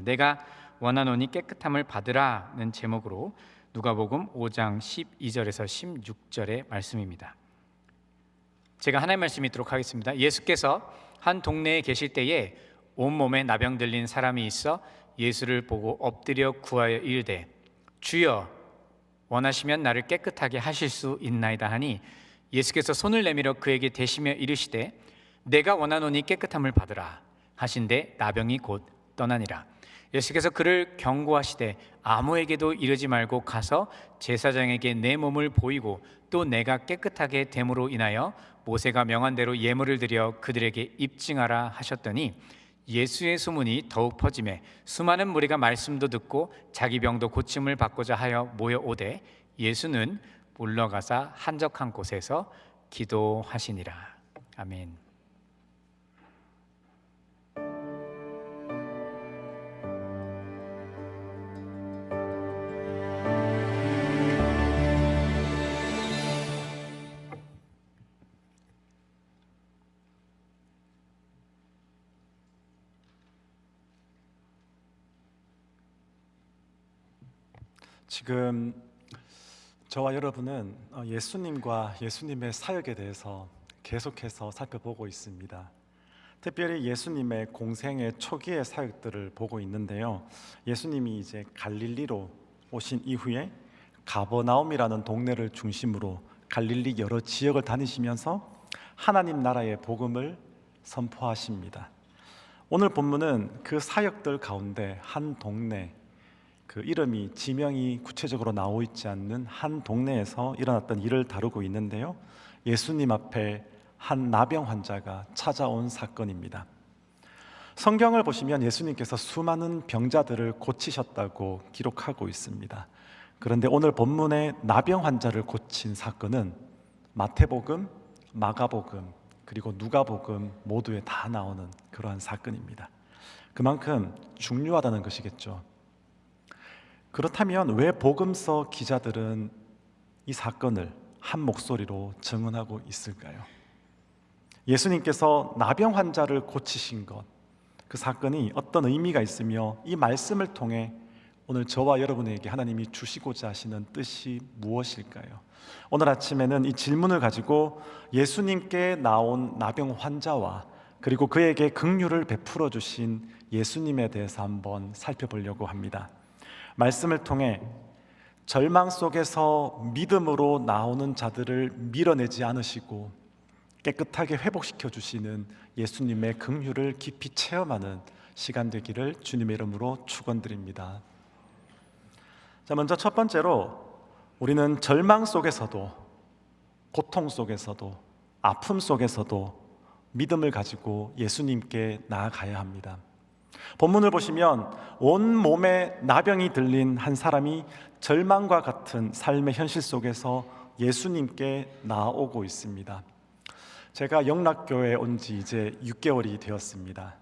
내가 원하노니 깨끗함을 받으라는 제목으로 누가복음 5장 12절에서 16절의 말씀입니다. 제가 하나님의 말씀 읽도록 하겠습니다. 예수께서 한 동네에 계실 때에 온몸에 나병 들린 사람이 있어 예수를 보고 엎드려 구하여 이르되 주여 원하시면 나를 깨끗하게 하실 수 있나이다 하니 예수께서 손을 내밀어 그에게 대시며 이르시되 내가 원하노니 깨끗함을 받으라 하신대 나병이 곧 떠나니라. 예수께서 그를 경고하시되 아무에게도 이르지 말고 가서 제사장에게 내 몸을 보이고 또 내가 깨끗하게 됨으로 인하여 모세가 명한 대로 예물을 드려 그들에게 입증하라 하셨더니 예수의 소문이 더욱 퍼지매 수많은 무리가 말씀도 듣고 자기 병도 고침을 받고자 하여 모여오되 예수는 물러가사 한적한 곳에서 기도하시니라. 아멘. 지금 저와 여러분은 예수님과 예수님의 사역에 대해서 계속해서 살펴보고 있습니다. 특별히 예수님의 공생의 초기의 사역들을 보고 있는데요. 예수님이 이제 갈릴리로 오신 이후에 가버나움이라는 동네를 중심으로 갈릴리 여러 지역을 다니시면서 하나님 나라의 복음을 선포하십니다. 오늘 본문은 그 사역들 가운데 한 동네, 그 이름이 지명이 구체적으로 나오 있지 않는 한 동네에서 일어났던 일을 다루고 있는데요. 예수님 앞에 한 나병 환자가 찾아온 사건입니다. 성경을 보시면 예수님께서 수많은 병자들을 고치셨다고 기록하고 있습니다. 그런데 오늘 본문의 나병 환자를 고친 사건은 마태복음, 마가복음, 그리고 누가복음 모두에 다 나오는 그러한 사건입니다. 그만큼 중요하다는 것이겠죠. 그렇다면 왜 복음서 기자들은 이 사건을 한 목소리로 증언하고 있을까요? 예수님께서 나병 환자를 고치신 것, 그 사건이 어떤 의미가 있으며 이 말씀을 통해 오늘 저와 여러분에게 하나님이 주시고자 하시는 뜻이 무엇일까요? 오늘 아침에는 이 질문을 가지고 예수님께 나온 나병 환자와 그리고 그에게 긍휼을 베풀어 주신 예수님에 대해서 한번 살펴보려고 합니다. 말씀을 통해 절망 속에서 믿음으로 나오는 자들을 밀어내지 않으시고 깨끗하게 회복시켜 주시는 예수님의 긍휼을 깊이 체험하는 시간 되기를 주님의 이름으로 축원드립니다. 자, 먼저 첫 번째로 우리는 절망 속에서도 고통 속에서도 아픔 속에서도 믿음을 가지고 예수님께 나아가야 합니다. 본문을 보시면 온 몸에 나병이 들린 한 사람이 절망과 같은 삶의 현실 속에서 예수님께 나아오고 있습니다. 제가 영락교회에 온 지 이제 6개월이 되었습니다.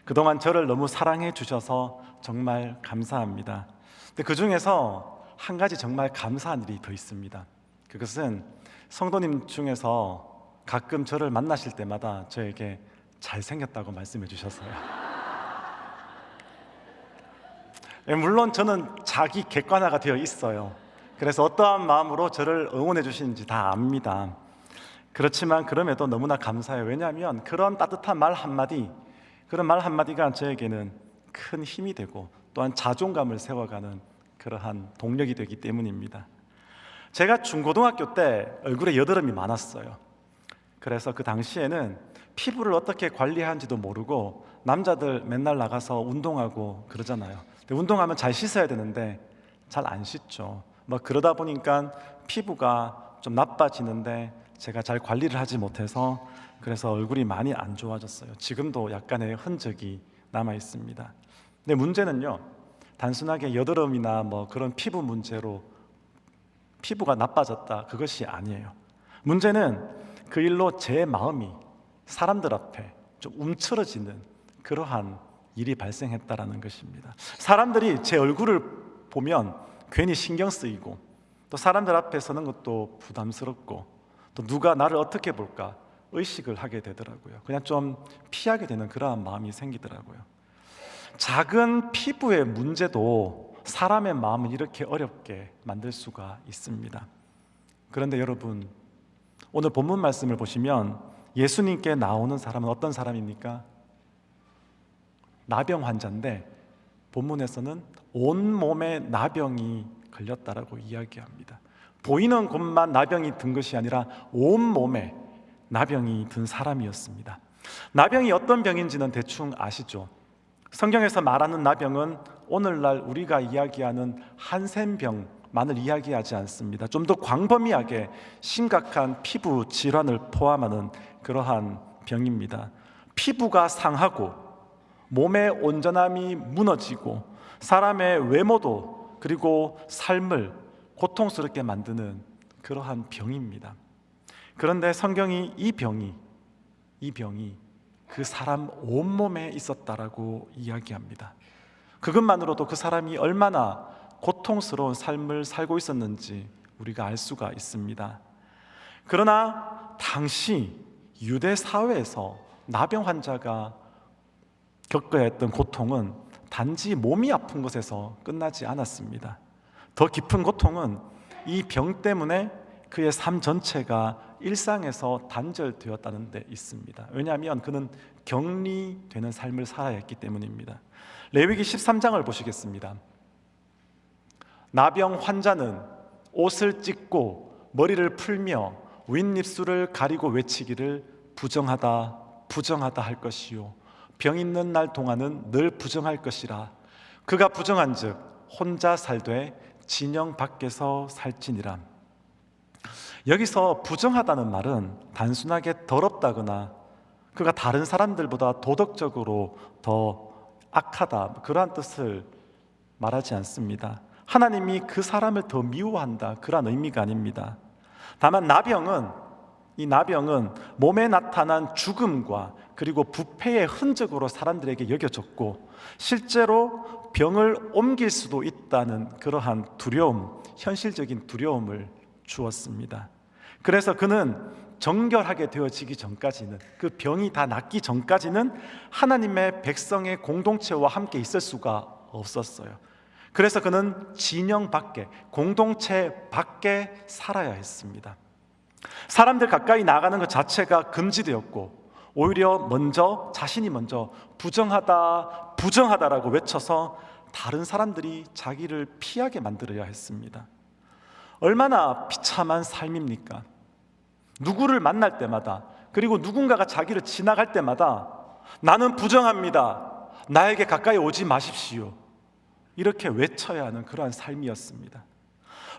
그동안 저를 너무 사랑해 주셔서 정말 감사합니다. 근데 그 중에서 한 가지 정말 감사한 일이 더 있습니다. 그것은 성도님 중에서 가끔 저를 만나실 때마다 저에게 잘생겼다고 말씀해 주셨어요. 물론 저는 자기 객관화가 되어 있어요. 그래서 어떠한 마음으로 저를 응원해 주시는지 다 압니다. 그렇지만 그럼에도 너무나 감사해요. 왜냐하면 그런 따뜻한 말 한마디, 그런 말 한마디가 저에게는 큰 힘이 되고 또한 자존감을 세워가는 그러한 동력이 되기 때문입니다. 제가 중고등학교 때 얼굴에 여드름이 많았어요. 그래서 그 당시에는 피부를 어떻게 관리하는지도 모르고 남자들 맨날 나가서 운동하고 그러잖아요. 근데 운동하면 잘 씻어야 되는데 잘 안 씻죠. 그러다 보니까 피부가 좀 나빠지는데 제가 잘 관리를 하지 못해서 그래서 얼굴이 많이 안 좋아졌어요. 지금도 약간의 흔적이 남아 있습니다. 근데 문제는요, 단순하게 여드름이나 그런 피부 문제로 피부가 나빠졌다, 그것이 아니에요. 문제는 그 일로 제 마음이 사람들 앞에 좀 움츠러지는 그러한 일이 발생했다라는 것입니다. 사람들이 제 얼굴을 보면 괜히 신경 쓰이고 또 사람들 앞에 서는 것도 부담스럽고 또 누가 나를 어떻게 볼까 의식을 하게 되더라고요. 그냥 좀 피하게 되는 그러한 마음이 생기더라고요. 작은 피부의 문제도 사람의 마음을 이렇게 어렵게 만들 수가 있습니다. 그런데 여러분, 오늘 본문 말씀을 보시면 예수님께 나오는 사람은 어떤 사람입니까? 나병 환자인데 본문에서는 온몸에 나병이 걸렸다라고 이야기합니다. 보이는 곳만 나병이 든 것이 아니라 온몸에 나병이 든 사람이었습니다. 나병이 어떤 병인지는 대충 아시죠? 성경에서 말하는 나병은 오늘날 우리가 이야기하는 한센병만을 이야기하지 않습니다. 좀 더 광범위하게 심각한 피부 질환을 포함하는 그러한 병입니다. 피부가 상하고 몸의 온전함이 무너지고 사람의 외모도 그리고 삶을 고통스럽게 만드는 그러한 병입니다. 그런데 성경이 이 병이 그 사람 온몸에 있었다라고 이야기합니다. 그것만으로도 그 사람이 얼마나 고통스러운 삶을 살고 있었는지 우리가 알 수가 있습니다. 그러나 당시 유대 사회에서 나병 환자가 겪어야 했던 고통은 단지 몸이 아픈 것에서 끝나지 않았습니다. 더 깊은 고통은 이 병 때문에 그의 삶 전체가 일상에서 단절되었다는 데 있습니다. 왜냐하면 그는 격리되는 삶을 살아야 했기 때문입니다. 레위기 13장을 보시겠습니다. 나병 환자는 옷을 찢고 머리를 풀며 윗입술을 가리고 외치기를 부정하다 부정하다 할 것이요 병 있는 날 동안은 늘 부정할 것이라. 그가 부정한즉 혼자 살되 진영 밖에서 살지니라. 여기서 부정하다는 말은 단순하게 더럽다거나 그가 다른 사람들보다 도덕적으로 더 악하다 그러한 뜻을 말하지 않습니다. 하나님이 그 사람을 더 미워한다 그런 의미가 아닙니다. 다만 이 나병은 몸에 나타난 죽음과 그리고 부패의 흔적으로 사람들에게 여겨졌고 실제로 병을 옮길 수도 있다는 그러한 두려움, 현실적인 두려움을 주었습니다. 그래서 그는 정결하게 되어지기 전까지는, 그 병이 다 낫기 전까지는 하나님의 백성의 공동체와 함께 있을 수가 없었어요. 그래서 그는 진영 밖에, 공동체 밖에 살아야 했습니다. 사람들 가까이 나가는 것 자체가 금지되었고 오히려 자신이 먼저 부정하다, 부정하다라고 외쳐서 다른 사람들이 자기를 피하게 만들어야 했습니다. 얼마나 비참한 삶입니까? 누구를 만날 때마다, 그리고 누군가가 자기를 지나갈 때마다 나는 부정합니다, 나에게 가까이 오지 마십시오, 이렇게 외쳐야 하는 그러한 삶이었습니다.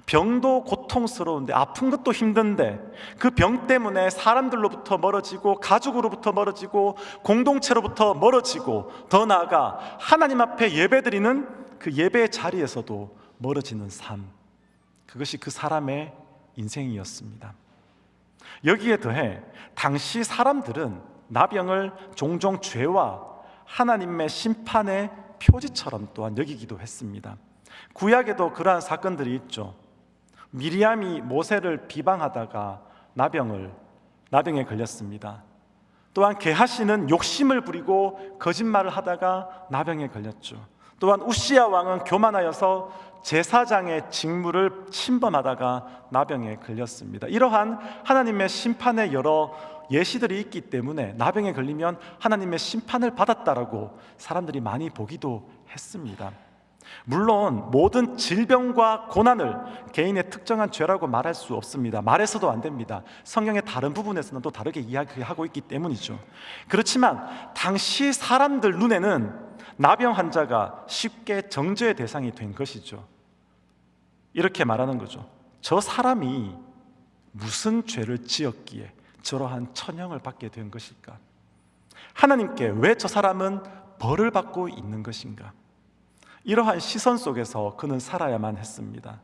병도 고통스러운데, 아픈 것도 힘든데 그 병 때문에 사람들로부터 멀어지고 가족으로부터 멀어지고 공동체로부터 멀어지고 더 나아가 하나님 앞에 예배드리는 그 예배의 자리에서도 멀어지는 삶, 그것이 그 사람의 인생이었습니다. 여기에 더해 당시 사람들은 나병을 종종 죄와 하나님의 심판의 표지처럼 또한 여기기도 했습니다. 구약에도 그러한 사건들이 있죠. 미리암이 모세를 비방하다가 나병에 걸렸습니다. 또한 게하시는 욕심을 부리고 거짓말을 하다가 나병에 걸렸죠. 또한 우시야 왕은 교만하여서 제사장의 직무를 침범하다가 나병에 걸렸습니다. 이러한 하나님의 심판의 여러 예시들이 있기 때문에 나병에 걸리면 하나님의 심판을 받았다라고 사람들이 많이 보기도 했습니다. 물론 모든 질병과 고난을 개인의 특정한 죄라고 말할 수 없습니다. 말해서도 안 됩니다. 성경의 다른 부분에서는 또 다르게 이야기하고 있기 때문이죠. 그렇지만 당시 사람들 눈에는 나병 환자가 쉽게 정죄의 대상이 된 것이죠. 이렇게 말하는 거죠. 저 사람이 무슨 죄를 지었기에 저러한 천형을 받게 된 것일까? 하나님께 왜 저 사람은 벌을 받고 있는 것인가? 이러한 시선 속에서 그는 살아야만 했습니다.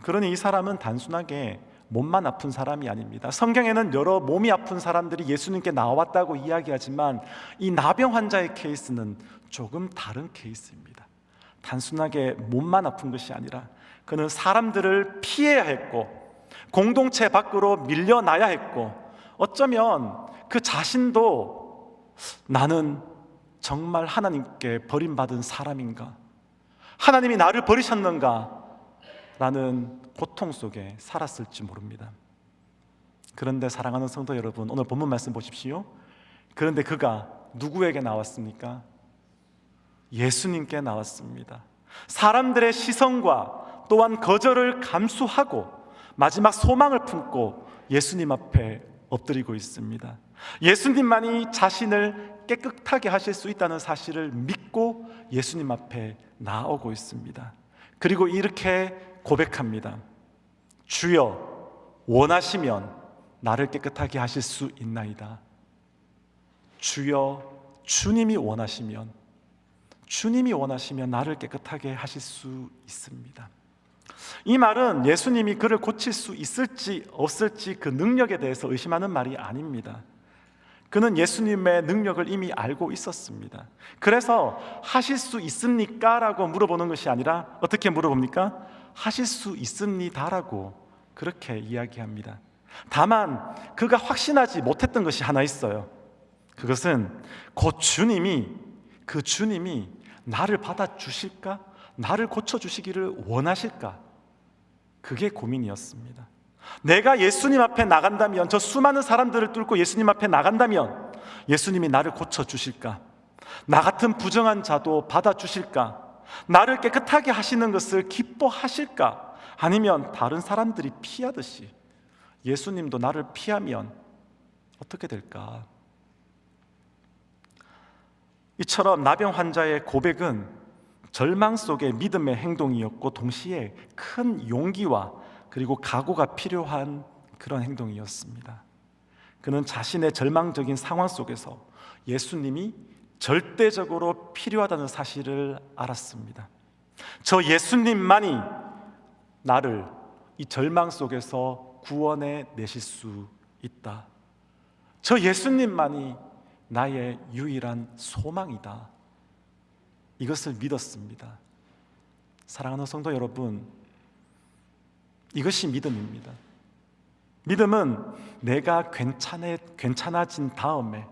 그러니 이 사람은 단순하게 몸만 아픈 사람이 아닙니다. 성경에는 여러 몸이 아픈 사람들이 예수님께 나왔다고 이야기하지만 이 나병 환자의 케이스는 조금 다른 케이스입니다. 단순하게 몸만 아픈 것이 아니라 그는 사람들을 피해야 했고 공동체 밖으로 밀려나야 했고 어쩌면 그 자신도 나는 정말 하나님께 버림받은 사람인가? 하나님이 나를 버리셨는가? 라는 고통 속에 살았을지 모릅니다. 그런데 사랑하는 성도 여러분, 오늘 본문 말씀 보십시오. 그런데 그가 누구에게 나왔습니까? 예수님께 나왔습니다. 사람들의 시선과 또한 거절을 감수하고 마지막 소망을 품고 예수님 앞에 엎드리고 있습니다. 예수님만이 자신을 깨끗하게 하실 수 있다는 사실을 믿고 예수님 앞에 나오고 있습니다. 그리고 이렇게 고백합니다. 주여, 원하시면 나를 깨끗하게 하실 수 있나이다. 주여, 주님이 원하시면 나를 깨끗하게 하실 수 있습니다. 이 말은 예수님이 그를 고칠 수 있을지 없을지 그 능력에 대해서 의심하는 말이 아닙니다. 그는 예수님의 능력을 이미 알고 있었습니다. 그래서 하실 수 있습니까? 라고 물어보는 것이 아니라 어떻게 물어봅니까? 하실 수 있습니다 라고 그렇게 이야기합니다. 다만 그가 확신하지 못했던 것이 하나 있어요. 그것은 곧 주님이 나를 받아주실까? 나를 고쳐주시기를 원하실까? 그게 고민이었습니다. 내가 예수님 앞에 나간다면, 저 수많은 사람들을 뚫고 예수님 앞에 나간다면 예수님이 나를 고쳐주실까? 나 같은 부정한 자도 받아주실까? 나를 깨끗하게 하시는 것을 기뻐하실까? 아니면 다른 사람들이 피하듯이 예수님도 나를 피하면 어떻게 될까? 이처럼 나병 환자의 고백은 절망 속의 믿음의 행동이었고 동시에 큰 용기와 그리고 각오가 필요한 그런 행동이었습니다. 그는 자신의 절망적인 상황 속에서 예수님이 절대적으로 필요하다는 사실을 알았습니다. 저 예수님만이 나를 이 절망 속에서 구원해 내실 수 있다. 저 예수님만이 나의 유일한 소망이다. 이것을 믿었습니다. 사랑하는 성도 여러분, 이것이 믿음입니다. 믿음은 내가 괜찮아진 다음에,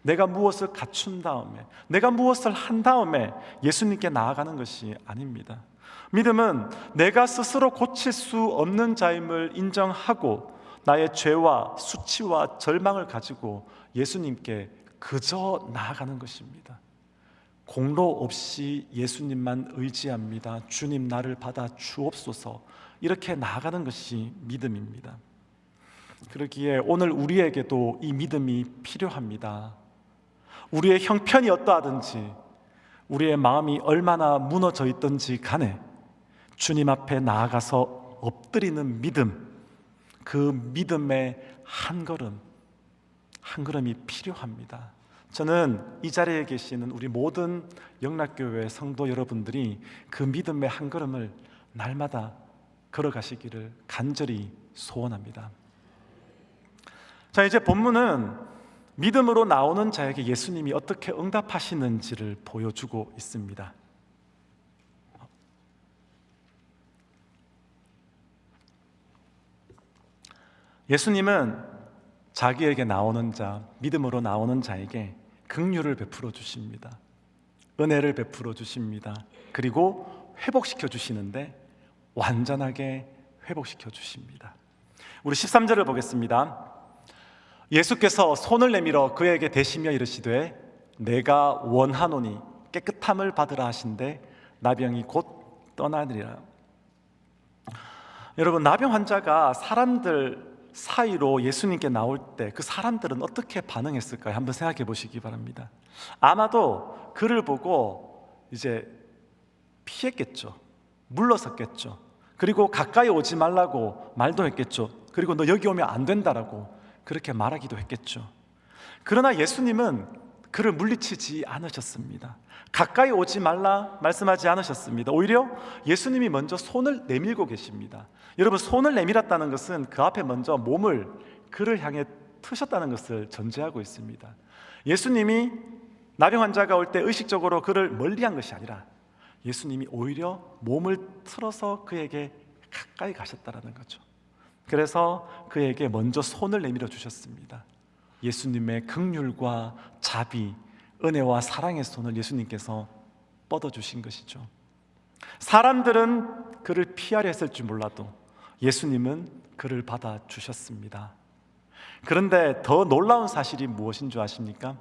내가 무엇을 갖춘 다음에, 내가 무엇을 한 다음에 예수님께 나아가는 것이 아닙니다. 믿음은 내가 스스로 고칠 수 없는 자임을 인정하고 나의 죄와 수치와 절망을 가지고 예수님께 그저 나아가는 것입니다. 공로 없이 예수님만 의지합니다. 주님 나를 받아 주옵소서. 이렇게 나아가는 것이 믿음입니다. 그러기에 오늘 우리에게도 이 믿음이 필요합니다. 우리의 형편이 어떠하든지, 우리의 마음이 얼마나 무너져 있든지 간에 주님 앞에 나아가서 엎드리는 믿음, 그 믿음의 한 걸음이 필요합니다. 저는 이 자리에 계시는 우리 모든 영락교회 성도 여러분들이 그 믿음의 한 걸음을 날마다 걸어가시기를 간절히 소원합니다. 자, 이제 본문은 믿음으로 나오는 자에게 예수님이 어떻게 응답하시는지를 보여주고 있습니다. 예수님은 자기에게 나오는 자, 믿음으로 나오는 자에게 긍휼을 베풀어 주십니다. 은혜를 베풀어 주십니다. 그리고 회복시켜 주시는데 완전하게 회복시켜 주십니다. 우리 13절을 보겠습니다. 예수께서 손을 내밀어 그에게 대시며 이르시되 내가 원하노니 깨끗함을 받으라 하신대 나병이 곧 떠나니라. 여러분, 나병 환자가 사람들 사이로 예수님께 나올 때 그 사람들은 어떻게 반응했을까요? 한번 생각해 보시기 바랍니다. 아마도 그를 보고 이제 피했겠죠. 물러섰겠죠. 그리고 가까이 오지 말라고 말도 했겠죠. 그리고 너 여기 오면 안 된다라고 그렇게 말하기도 했겠죠. 그러나 예수님은 그를 물리치지 않으셨습니다. 가까이 오지 말라 말씀하지 않으셨습니다. 오히려 예수님이 먼저 손을 내밀고 계십니다. 여러분, 손을 내밀었다는 것은 그 앞에 먼저 몸을 그를 향해 트셨다는 것을 전제하고 있습니다. 예수님이 나병 환자가 올 때 의식적으로 그를 멀리한 것이 아니라 예수님이 오히려 몸을 틀어서 그에게 가까이 가셨다는 거죠. 그래서 그에게 먼저 손을 내밀어 주셨습니다. 예수님의 긍휼과 자비, 은혜와 사랑의 손을 예수님께서 뻗어주신 것이죠. 사람들은 그를 피하려 했을지 몰라도 예수님은 그를 받아주셨습니다. 그런데 더 놀라운 사실이 무엇인 줄 아십니까?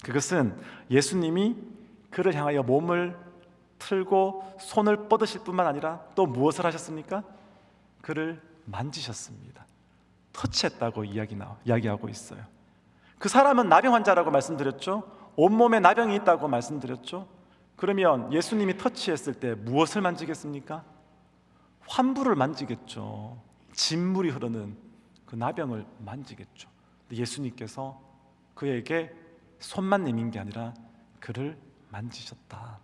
그것은 예수님이 그를 향하여 몸을 틀고 손을 뻗으실 뿐만 아니라 또 무엇을 하셨습니까? 그를 만지셨습니다. 터치했다고 이야기하고 있어요. 그 사람은 나병 환자라고 말씀드렸죠. 온몸에 나병이 있다고 말씀드렸죠. 그러면 예수님이 터치했을 때 무엇을 만지겠습니까? 환부를 만지겠죠. 진물이 흐르는 그 나병을 만지겠죠. 예수님께서 그에게 손만 내민 게 아니라 그를 만지셨다.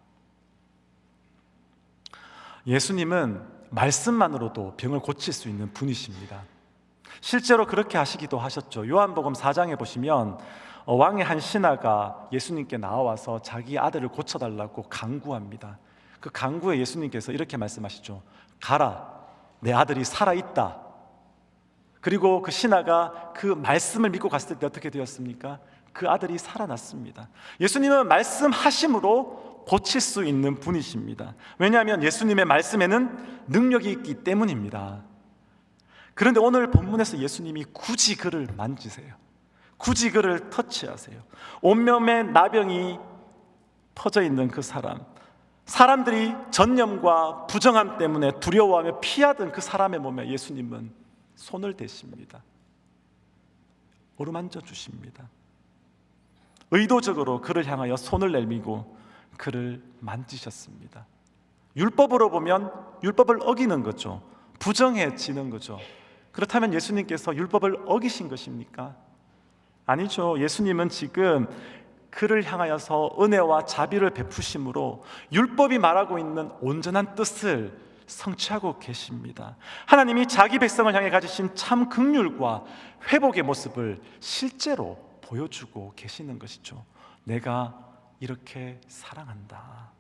예수님은 말씀만으로도 병을 고칠 수 있는 분이십니다. 실제로 그렇게 하시기도 하셨죠. 요한복음 4장에 보시면 왕의 한 신하가 예수님께 나와서 자기 아들을 고쳐달라고 간구합니다. 그 간구에 예수님께서 이렇게 말씀하시죠. 가라, 내 아들이 살아있다. 그리고 그 신하가 그 말씀을 믿고 갔을 때 어떻게 되었습니까? 그 아들이 살아났습니다. 예수님은 말씀하심으로 고칠 수 있는 분이십니다. 왜냐하면 예수님의 말씀에는 능력이 있기 때문입니다. 그런데 오늘 본문에서 예수님이 굳이 그를 만지세요. 굳이 그를 터치하세요. 온몸에 나병이 퍼져 있는 그 사람들이 전염과 부정함 때문에 두려워하며 피하던 그 사람의 몸에 예수님은 손을 대십니다. 어루만져 주십니다. 의도적으로 그를 향하여 손을 내밀고 그를 만지셨습니다. 율법으로 보면 율법을 어기는 거죠. 부정해지는 거죠. 그렇다면 예수님께서 율법을 어기신 것입니까? 아니죠. 예수님은 지금 그를 향하여서 은혜와 자비를 베푸심으로 율법이 말하고 있는 온전한 뜻을 성취하고 계십니다. 하나님이 자기 백성을 향해 가지신 참 긍휼과 회복의 모습을 실제로 보여주고 계시는 것이죠. 내가 이렇게 사랑한다.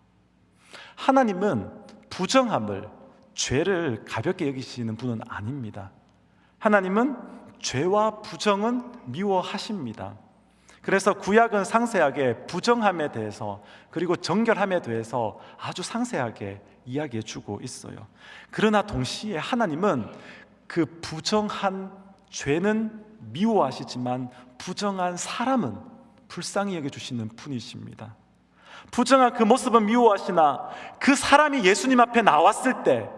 하나님은 부정함을, 죄를 가볍게 여기시는 분은 아닙니다. 하나님은 죄와 부정은 미워하십니다. 그래서 구약은 상세하게 부정함에 대해서 그리고 정결함에 대해서 아주 상세하게 이야기해 주고 있어요. 그러나 동시에 하나님은 그 부정한 죄는 미워하시지만 부정한 사람은 불쌍히 여겨주시는 분이십니다. 부정한 그 모습은 미워하시나 그 사람이 예수님 앞에 나왔을 때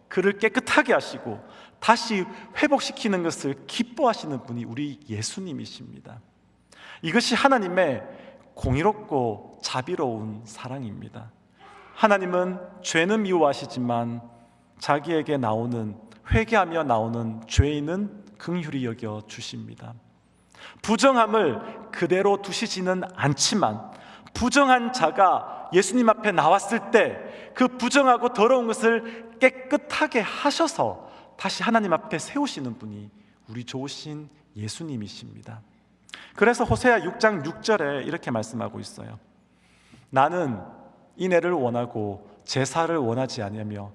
그를 깨끗하게 하시고 다시 회복시키는 것을 기뻐하시는 분이 우리 예수님이십니다. 이것이 하나님의 공의롭고 자비로운 사랑입니다. 하나님은 죄는 미워하시지만 자기에게 나오는, 회개하며 나오는 죄인은 긍휼히 여겨 주십니다. 부정함을 그대로 두시지는 않지만 부정한 자가 예수님 앞에 나왔을 때 그 부정하고 더러운 것을 깨끗하게 하셔서 다시 하나님 앞에 세우시는 분이 우리 좋으신 예수님이십니다. 그래서 호세아 6장 6절에 이렇게 말씀하고 있어요. 나는 인애를 원하고 제사를 원하지 아니하며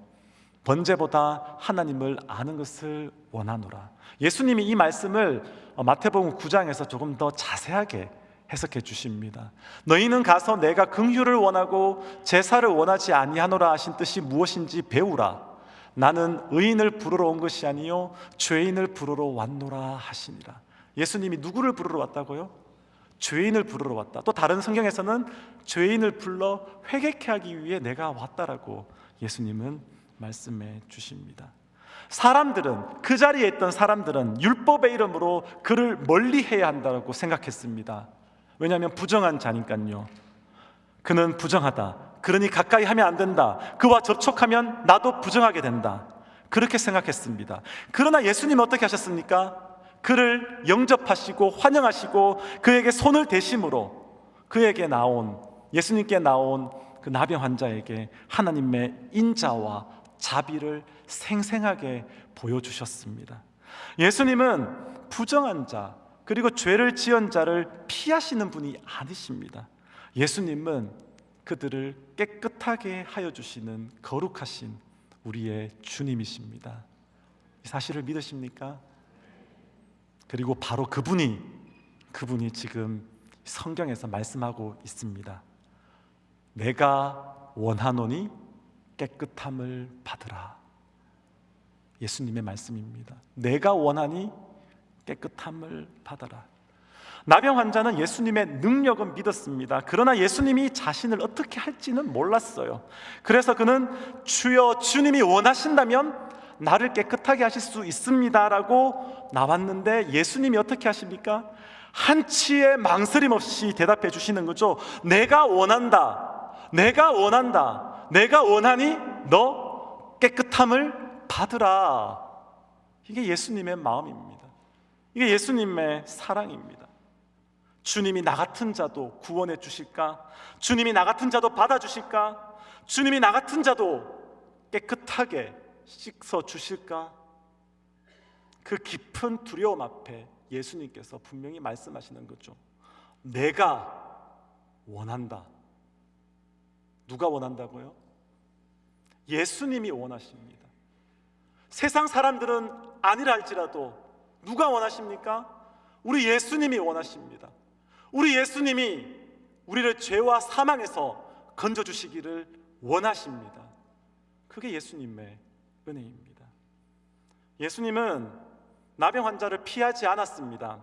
번제보다 하나님을 아는 것을 원하노라. 예수님이 이 말씀을 마태복음 9장에서 조금 더 자세하게 해석해 주십니다. 너희는 가서 내가 긍휼을 원하고 제사를 원하지 아니하노라 하신 뜻이 무엇인지 배우라. 나는 의인을 부르러 온 것이 아니요 죄인을 부르러 왔노라 하시니라. 예수님이 누구를 부르러 왔다고요? 죄인을 부르러 왔다. 또 다른 성경에서는 죄인을 불러 회개케 하기 위해 내가 왔다라고 예수님은 말씀해 주십니다. 사람들은, 그 자리에 있던 사람들은 율법의 이름으로 그를 멀리해야 한다고 생각했습니다. 왜냐하면 부정한 자니까요. 그는 부정하다, 그러니 가까이 하면 안 된다, 그와 접촉하면 나도 부정하게 된다, 그렇게 생각했습니다. 그러나 예수님은 어떻게 하셨습니까? 그를 영접하시고 환영하시고 그에게 손을 대심으로 그에게 나온, 예수님께 나온 그 나병 환자에게 하나님의 인자와 자비를 생생하게 보여주셨습니다. 예수님은 부정한 자 그리고 죄를 지은 자를 피하시는 분이 아니십니다. 예수님은 그들을 깨끗하게 하여 주시는 거룩하신 우리의 주님이십니다. 이 사실을 믿으십니까? 그리고 바로 그분이 그분이 지금 성경에서 말씀하고 있습니다. 내가 원하노니 깨끗함을 받으라. 예수님의 말씀입니다. 내가 원하니 깨끗함을 받아라. 나병 환자는 예수님의 능력은 믿었습니다. 그러나 예수님이 자신을 어떻게 할지는 몰랐어요. 그래서 그는 주여, 주님이 원하신다면 나를 깨끗하게 하실 수 있습니다 라고 나왔는데, 예수님이 어떻게 하십니까? 한치의 망설임 없이 대답해 주시는 거죠. 내가 원한다, 내가 원한다, 내가 원하니 너 깨끗함을 받으라. 이게 예수님의 마음입니다. 이게 예수님의 사랑입니다. 주님이 나 같은 자도 구원해 주실까? 주님이 나 같은 자도 받아 주실까? 주님이 나 같은 자도 깨끗하게 씻어 주실까? 그 깊은 두려움 앞에 예수님께서 분명히 말씀하시는 거죠. 내가 원한다. 누가 원한다고요? 예수님이 원하십니다. 세상 사람들은 아니라 할지라도 누가 원하십니까? 우리 예수님이 원하십니다. 우리 예수님이 우리를 죄와 사망에서 건져주시기를 원하십니다. 그게 예수님의 은혜입니다. 예수님은 나병 환자를 피하지 않았습니다.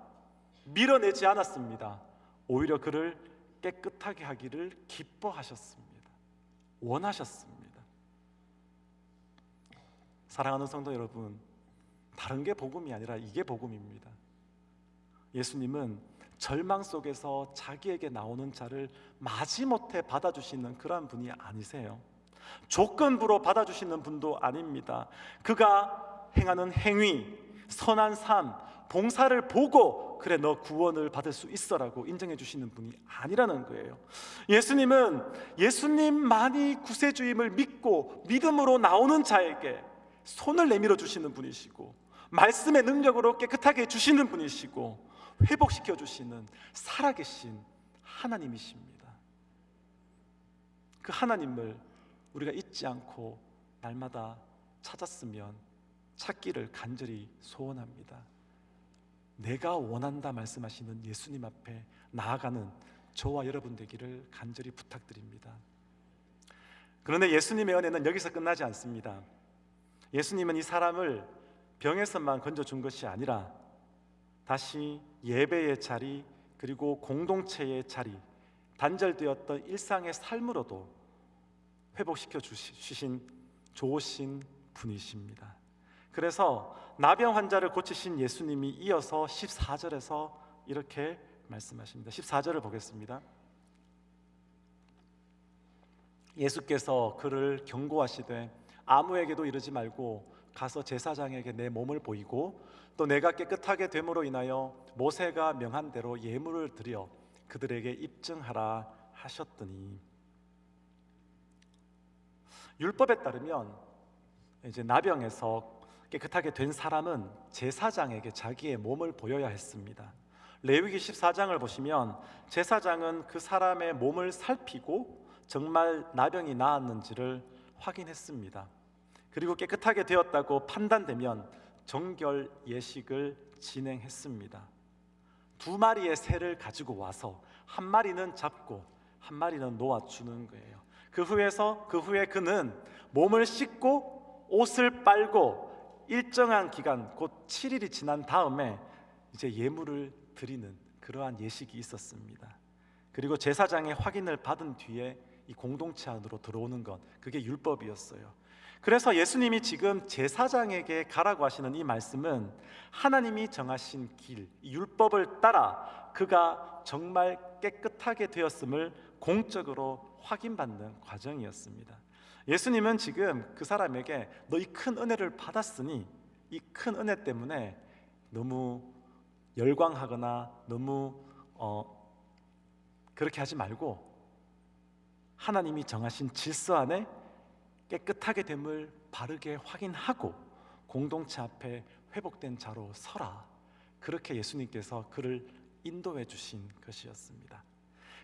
밀어내지 않았습니다. 오히려 그를 깨끗하게 하기를 기뻐하셨습니다. 원하셨습니다. 사랑하는 성도 여러분, 다른 게 복음이 아니라 이게 복음입니다. 예수님은 절망 속에서 자기에게 나오는 자를 마지못해 받아주시는 그러한 분이 아니세요. 조건부로 받아주시는 분도 아닙니다. 그가 행하는 행위, 선한 삶, 봉사를 보고 그래 너 구원을 받을 수 있어라고 인정해 주시는 분이 아니라는 거예요. 예수님은 예수님만이 구세주임을 믿고 믿음으로 나오는 자에게 손을 내밀어 주시는 분이시고, 말씀의 능력으로 깨끗하게 해주시는 분이시고, 회복시켜 주시는 살아계신 하나님이십니다. 그 하나님을 우리가 잊지 않고 날마다 찾았으면 찾기를 간절히 소원합니다. 내가 원한다 말씀하시는 예수님 앞에 나아가는 저와 여러분 되기를 간절히 부탁드립니다. 그런데 예수님의 은혜는 여기서 끝나지 않습니다. 예수님은 이 사람을 병에서만 건져준 것이 아니라 다시 예배의 자리, 그리고 공동체의 자리, 단절되었던 일상의 삶으로도 회복시켜 주신 좋으신 분이십니다. 그래서 나병 환자를 고치신 예수님이 이어서 14절에서 이렇게 말씀하십니다. 14절을 보겠습니다. 예수께서 그를 경고하시되 아무에게도 이르지 말고 가서 제사장에게 내 몸을 보이고 또 내가 깨끗하게 됨으로 인하여 모세가 명한 대로 예물을 드려 그들에게 입증하라 하셨더니, 율법에 따르면 이제 나병에서 깨끗하게 된 사람은 제사장에게 자기의 몸을 보여야 했습니다. 레위기 14장을 보시면 제사장은 그 사람의 몸을 살피고 정말 나병이 나았는지를 확인했습니다. 그리고 깨끗하게 되었다고 판단되면 정결 예식을 진행했습니다. 2마리의 새를 가지고 와서 한 마리는 잡고 한 마리는 놓아주는 거예요. 그 후에 그는 몸을 씻고 옷을 빨고 일정한 기간, 곧 7일이 지난 다음에 이제 예물을 드리는 그러한 예식이 있었습니다. 그리고 제사장의 확인을 받은 뒤에 이 공동체 안으로 들어오는 것, 그게 율법이었어요. 그래서 예수님이 지금 제사장에게 가라고 하시는 이 말씀은 하나님이 정하신 길, 율법을 따라 그가 정말 깨끗하게 되었음을 공적으로 확인받는 과정이었습니다. 예수님은 지금 그 사람에게 너 이 큰 은혜를 받았으니 이 큰 은혜 때문에 너무 열광하거나 너무 그렇게 하지 말고 하나님이 정하신 질서 안에 깨끗하게 됨을 바르게 확인하고 공동체 앞에 회복된 자로 서라. 그렇게 예수님께서 그를 인도해 주신 것이었습니다.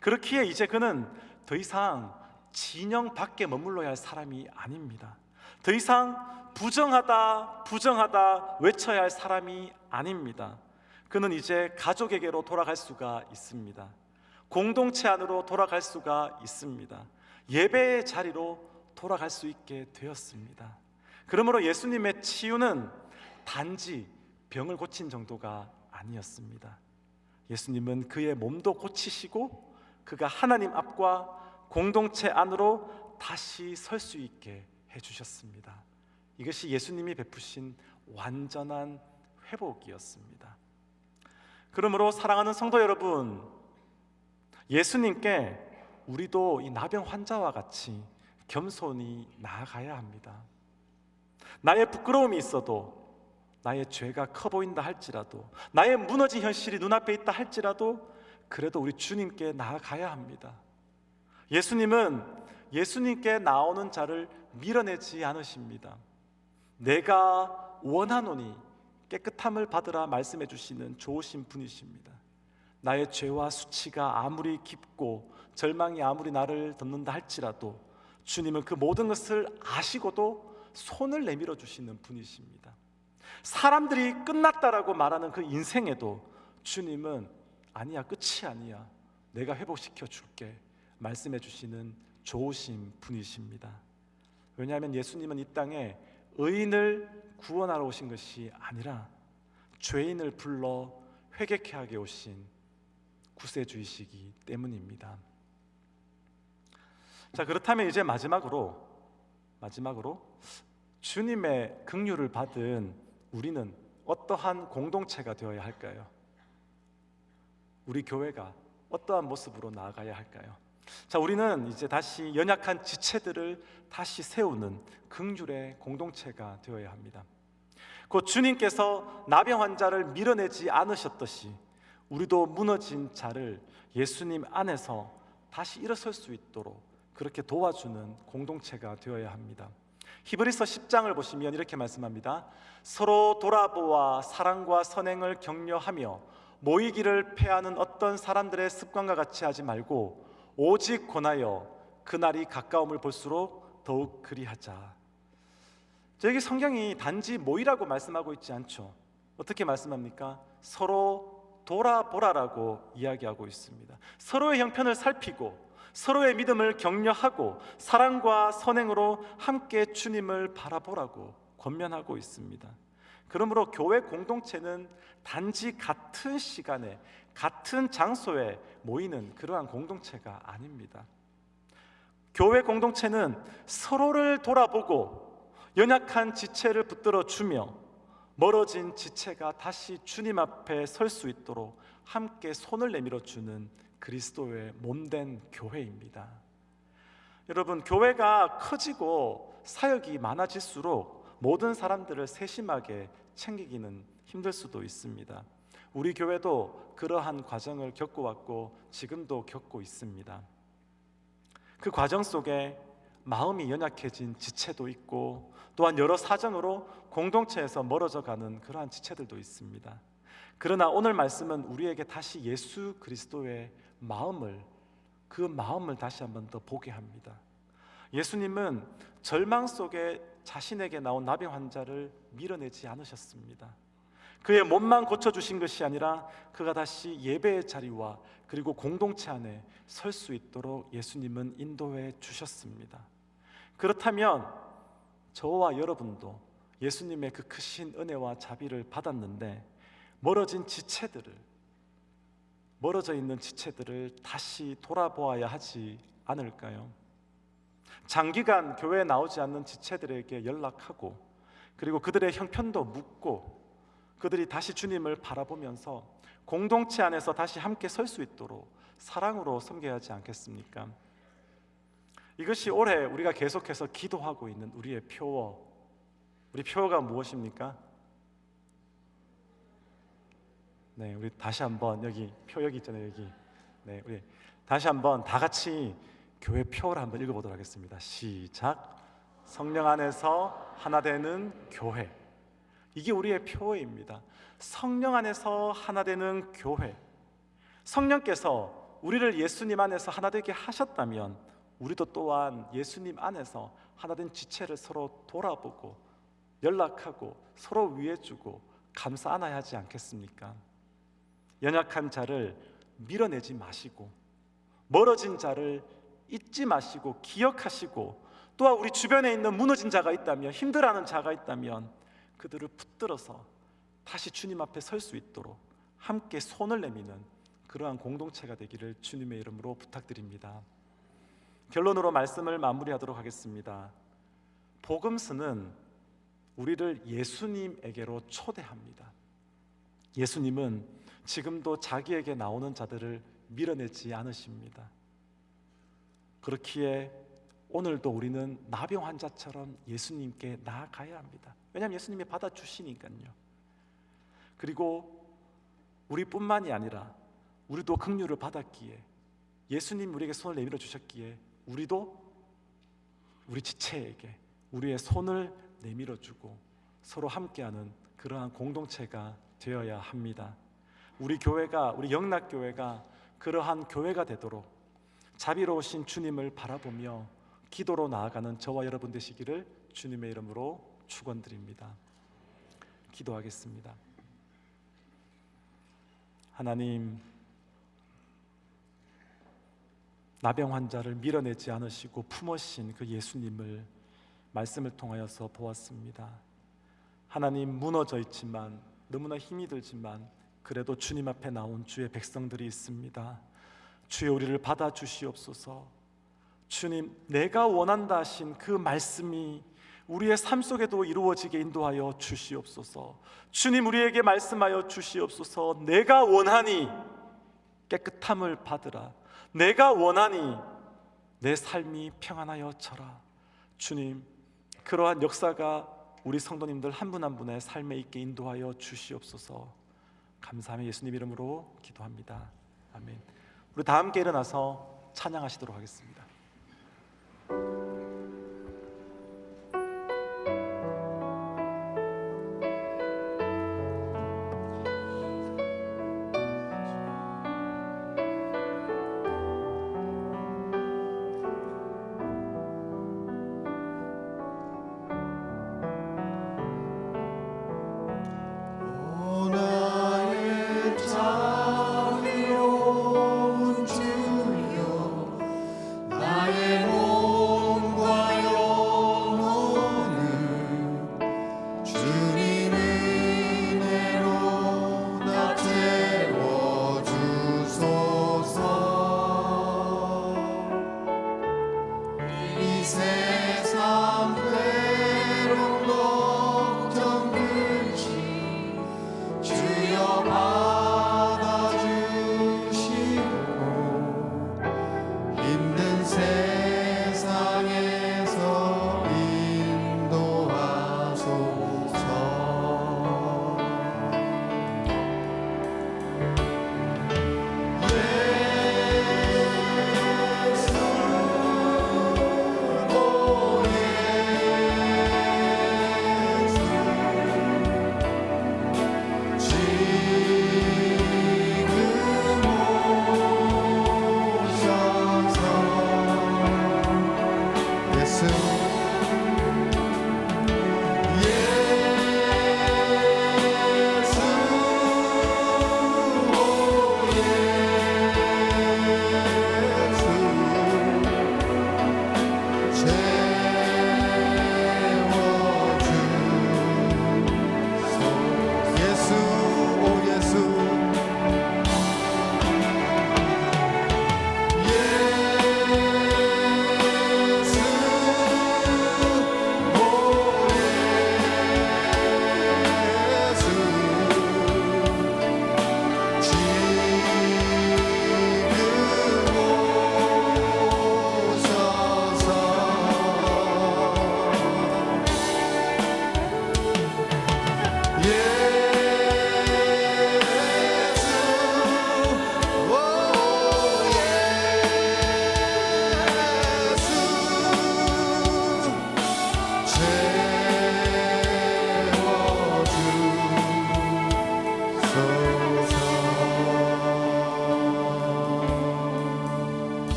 그렇기에 이제 그는 더 이상 진영 밖에 머물러야 할 사람이 아닙니다. 더 이상 부정하다 외쳐야 할 사람이 아닙니다. 그는 이제 가족에게로 돌아갈 수가 있습니다. 공동체 안으로 돌아갈 수가 있습니다. 예배의 자리로 돌아갈 수 있게 되었습니다. 그러므로 예수님의 치유는 단지 병을 고친 정도가 아니었습니다. 예수님은 그의 몸도 고치시고 그가 하나님 앞과 공동체 안으로 다시 설 수 있게 해주셨습니다. 이것이 예수님이 베푸신 완전한 회복이었습니다. 그러므로 사랑하는 성도 여러분, 예수님께 우리도 이 나병 환자와 같이 겸손히 나아가야 합니다. 나의 부끄러움이 있어도, 나의 죄가 커 보인다 할지라도, 나의 무너진 현실이 눈앞에 있다 할지라도 그래도 우리 주님께 나아가야 합니다. 예수님은 예수님께 나오는 자를 밀어내지 않으십니다. 내가 원하노니 깨끗함을 받으라 말씀해 주시는 좋으신 분이십니다. 나의 죄와 수치가 아무리 깊고 절망이 아무리 나를 덮는다 할지라도 주님은 그 모든 것을 아시고도 손을 내밀어 주시는 분이십니다. 사람들이 끝났다라고 말하는 그 인생에도 주님은 아니야, 끝이 아니야, 내가 회복시켜 줄게 말씀해 주시는 좋으신 분이십니다. 왜냐하면 예수님은 이 땅에 의인을 구원하러 오신 것이 아니라 죄인을 불러 회개케 하게 오신 구세주이시기 때문입니다. 자, 그렇다면 이제 마지막으로 주님의 긍휼을 받은 우리는 어떠한 공동체가 되어야 할까요? 우리 교회가 어떠한 모습으로 나아가야 할까요? 자, 우리는 이제 다시 연약한 지체들을 다시 세우는 긍휼의 공동체가 되어야 합니다. 곧 주님께서 나병 환자를 밀어내지 않으셨듯이 우리도 무너진 자를 예수님 안에서 다시 일어설 수 있도록 그렇게 도와주는 공동체가 되어야 합니다. 히브리서 10장을 보시면 이렇게 말씀합니다. 서로 돌아보아 사랑과 선행을 격려하며 모이기를 패하는 어떤 사람들의 습관과 같이 하지 말고 오직 권하여 그날이 가까움을 볼수록 더욱 그리하자. 여기 성경이 단지 모이라고 말씀하고 있지 않죠. 어떻게 말씀합니까? 서로 돌아보라라고 이야기하고 있습니다. 서로의 형편을 살피고 서로의 믿음을 격려하고 사랑과 선행으로 함께 주님을 바라보라고 권면하고 있습니다. 그러므로 교회 공동체는 단지 같은 시간에 같은 장소에 모이는 그러한 공동체가 아닙니다. 교회 공동체는 서로를 돌아보고 연약한 지체를 붙들어 주며 멀어진 지체가 다시 주님 앞에 설 수 있도록 함께 손을 내밀어 주는 그리스도의 몸된 교회입니다. 여러분, 교회가 커지고 사역이 많아질수록 모든 사람들을 세심하게 챙기기는 힘들 수도 있습니다. 우리 교회도 그러한 과정을 겪어왔고 지금도 겪고 있습니다. 그 과정 속에 마음이 연약해진 지체도 있고 또한 여러 사정으로 공동체에서 멀어져 가는 그러한 지체들도 있습니다. 그러나 오늘 말씀은 우리에게 다시 예수 그리스도의 그 마음을 다시 한번 더 보게 합니다. 예수님은 절망 속에 자신에게 나온 나병 환자를 밀어내지 않으셨습니다. 그의 몸만 고쳐주신 것이 아니라 그가 다시 예배의 자리와 그리고 공동체 안에 설 수 있도록 예수님은 인도해 주셨습니다. 그렇다면 저와 여러분도 예수님의 그 크신 은혜와 자비를 받았는데 멀어져 있는 지체들을 다시 돌아보아야 하지 않을까요? 장기간 교회에 나오지 않는 지체들에게 연락하고 그리고 그들의 형편도 묻고 그들이 다시 주님을 바라보면서 공동체 안에서 다시 함께 설 수 있도록 사랑으로 섬겨야 하지 않겠습니까? 이것이 올해 우리가 계속해서 기도하고 있는 우리의 표어. 우리 표어가 무엇입니까? 네, 우리 다시 한번 여기 있잖아요, 여기. 네, 우리 다시 한번 다 같이 교회 표어를 한번 읽어보도록 하겠습니다. 시작. 성령 안에서 하나 되는 교회. 이게 우리의 표어입니다. 성령 안에서 하나 되는 교회. 성령께서 우리를 예수님 안에서 하나 되게 하셨다면 우리도 또한 예수님 안에서 하나 된 지체를 서로 돌아보고 연락하고 서로 위해주고 감싸 안아야 하지 않겠습니까? 연약한 자를 밀어내지 마시고 멀어진 자를 잊지 마시고 기억하시고, 또한 우리 주변에 있는 무너진 자가 있다면, 힘들어하는 자가 있다면 그들을 붙들어서 다시 주님 앞에 설 수 있도록 함께 손을 내미는 그러한 공동체가 되기를 주님의 이름으로 부탁드립니다. 결론으로 말씀을 마무리하도록 하겠습니다. 복음서는 우리를 예수님에게로 초대합니다. 예수님은 지금도 자기에게 나오는 자들을 밀어내지 않으십니다. 그렇기에 오늘도 우리는 나병 환자처럼 예수님께 나아가야 합니다. 왜냐하면 예수님이 받아주시니까요. 그리고 우리뿐만이 아니라 우리도 긍휼을 받았기에, 예수님 우리에게 손을 내밀어 주셨기에 우리도 우리 지체에게 우리의 손을 내밀어 주고 서로 함께하는 그러한 공동체가 되어야 합니다. 우리 교회가, 우리 영락교회가 그러한 교회가 되도록 자비로우신 주님을 바라보며 기도로 나아가는 저와 여러분 되시기를 주님의 이름으로 축원드립니다. 기도하겠습니다. 하나님, 나병 환자를 밀어내지 않으시고 품으신 그 예수님을 말씀을 통하여서 보았습니다. 하나님, 무너져 있지만, 너무나 힘이 들지만 그래도 주님 앞에 나온 주의 백성들이 있습니다. 주여, 우리를 받아주시옵소서. 주님, 내가 원한다 하신 그 말씀이 우리의 삶 속에도 이루어지게 인도하여 주시옵소서. 주님, 우리에게 말씀하여 주시옵소서. 내가 원하니 깨끗함을 받으라. 내가 원하니 내 삶이 평안하여 져라. 주님, 그러한 역사가 우리 성도님들 한 분 한 분의 삶에 있게 인도하여 주시옵소서. 감사하며 예수님 이름으로 기도합니다. 아멘. 우리 다 함께 일어나서 찬양하시도록 하겠습니다.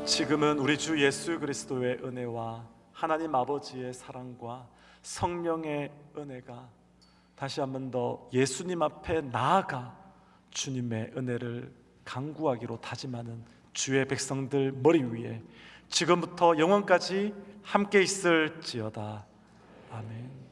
지금은 우리 주 예수 그리스도의 은혜와 하나님 아버지의 사랑과 성령의 은혜가 다시 한 번 더 예수님 앞에 나아가 주님의 은혜를 간구하기로 다짐하는 주의 백성들 머리 위에 지금부터 영원까지 함께 있을지어다. 아멘.